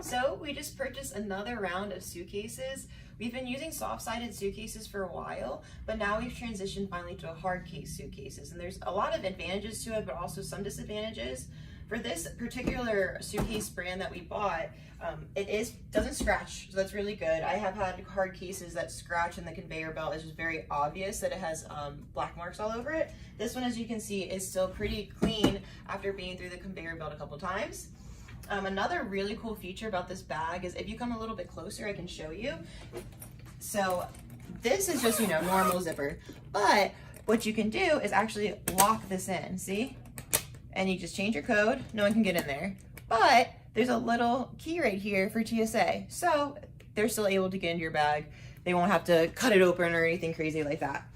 So we just purchased another round of suitcases. We've been using soft-sided suitcases for a while, but now we've transitioned finally to a hard case suitcases. And there's a lot of advantages to it, but also some disadvantages. For this particular suitcase brand that we bought, doesn't scratch, so that's really good. I have had hard cases that scratch, and the conveyor belt is just very obvious that it has black marks all over it. This one, as you can see, is still pretty clean after being through the conveyor belt a couple times. Another really cool feature about this bag is if you come a little bit closer, I can show you. So this is just, normal zipper, but what you can do is actually lock this in, see? And you just change your code, no one can get in there. But there's a little key right here for TSA. So they're still able to get into your bag. They won't have to cut it open or anything crazy like that.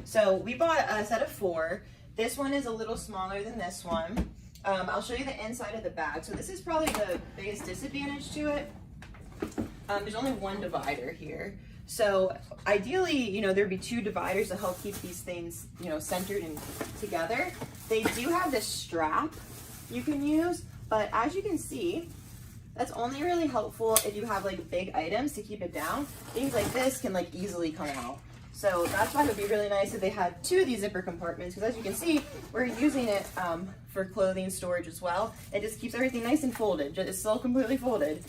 So we bought a set of 4. This one is a little smaller than this one. I'll show you the inside of the bag. So this is probably the biggest disadvantage to it. There's only one divider here. So ideally, there'd be 2 dividers to help keep these things, centered and together. They do have this strap you can use, but as you can see, that's only really helpful if you have like big items to keep it down. Things like this can like easily come out. So that's why it would be really nice if they had 2 of these zipper compartments, because as you can see, we're using it for clothing storage as well. It just keeps everything nice and folded. It's still completely folded.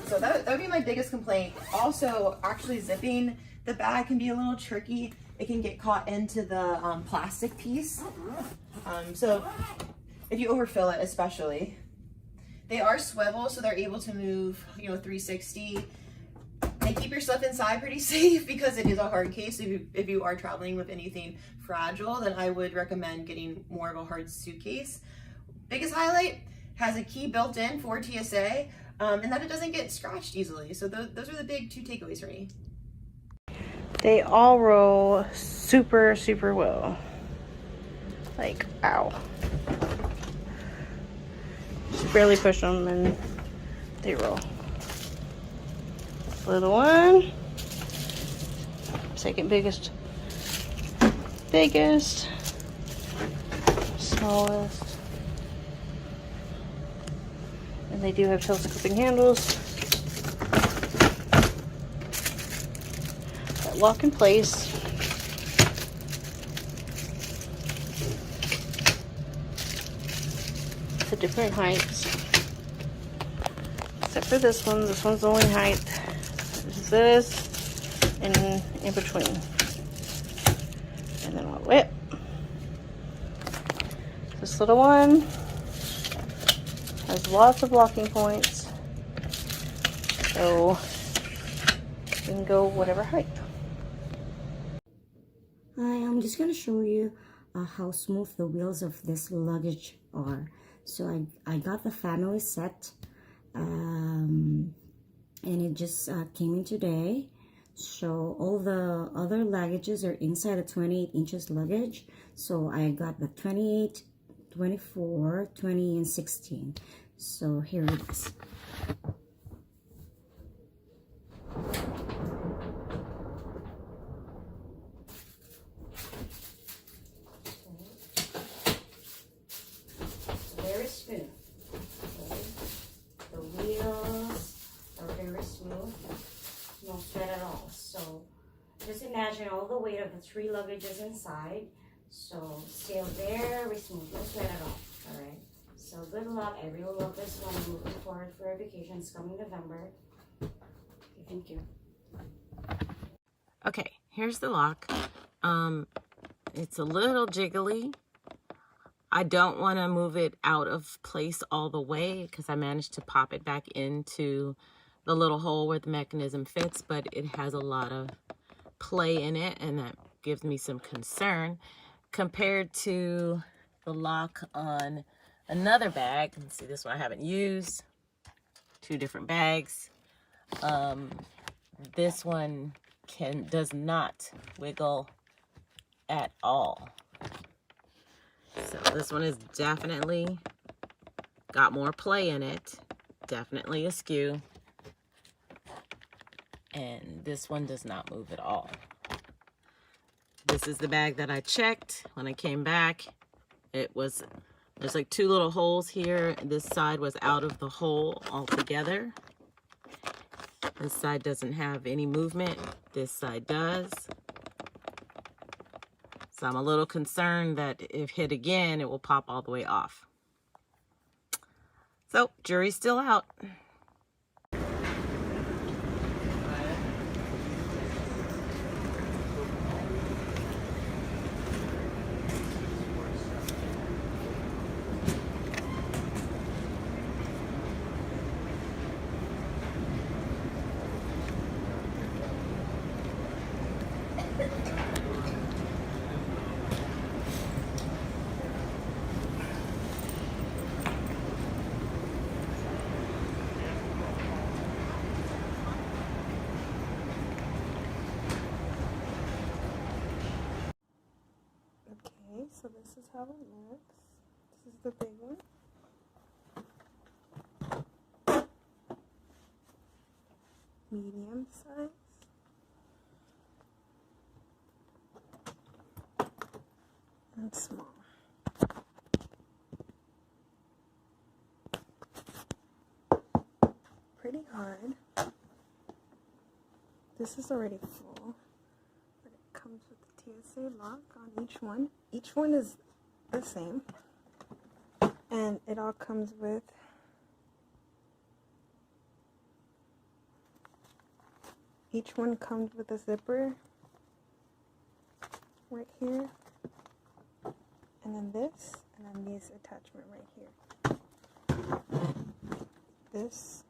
So that would be my biggest complaint. Also, actually zipping the bag can be a little tricky. It can get caught into the plastic piece. So if you overfill it especially. They are swivel, so they're able to move, 360. They keep your stuff inside pretty safe because it is a hard case. If you are traveling with anything fragile, then I would recommend getting more of a hard suitcase. Biggest highlight, has a key built in for TSA, and that it doesn't get scratched easily. So those are the big 2 takeaways for me. They all roll super, super well. Like, ow. Just barely push them and they roll. Little one, second biggest, smallest, and they do have telescoping handles that lock in place. To different heights, except for this one. This one's the only height. This and in between, and then I'll whip. This little one has lots of locking points, so you can go whatever height. Hi, I'm just gonna show you how smooth the wheels of this luggage are. So I got the family set, and it just came in today. So all the other luggages are inside a 28 inches luggage. So I got the 28, 24, 20, and 16. So here it is. Very smooth. The wheels are very smooth, no sweat at all. So just imagine all the weight of the 3 luggages inside. So still very smooth, no sweat at all. All right. So good luck. I really love this one. I'm looking forward for our vacations coming November. Okay, thank you. Okay, here's the lock. It's a little jiggly. I don't want to move it out of place all the way because I managed to pop it back into the little hole where the mechanism fits, but it has a lot of play in it, and that gives me some concern compared to the lock on another bag. Let's see, this one I haven't used. 2 different bags. This one does not wiggle at all. So this one is definitely got more play in it, definitely askew, and this one does not move at all. This is the bag that I checked when I came back. There's like 2 little holes here. This side was out of the hole altogether. This side doesn't have any movement. This side does. So I'm a little concerned that if hit again, it will pop all the way off. So, jury's still out. Okay, so this is how it looks. This is the big one. Medium size. And small. Pretty hard. This is already full, but it comes with the TSA lock on each one. Each one is the same, and it all comes with each one comes with a zipper right here, and then this, and then these attachment right here. This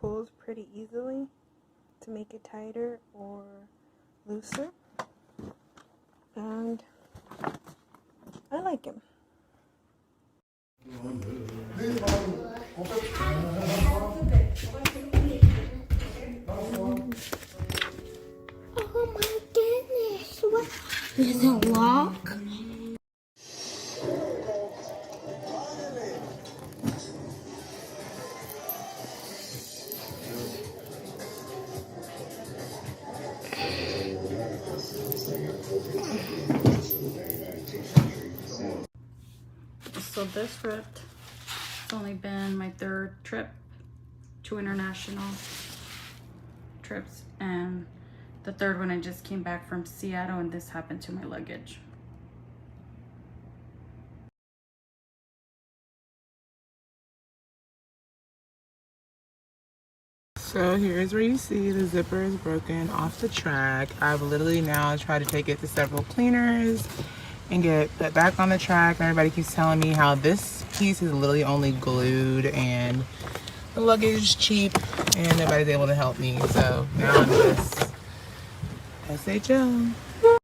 pulls pretty easily to make it tighter or looser, and I like him. Oh my goodness, what is a lock? So this trip, it's only been my third trip, 2 international trips, and the third one I just came back from Seattle, and this happened to my luggage. So here's where you see the zipper is broken off the track. I've literally now tried to take it to several cleaners and get it back on the track. Everybody keeps telling me how this piece is literally only glued and the luggage is cheap and nobody's able to help me. So now I'm just SHL.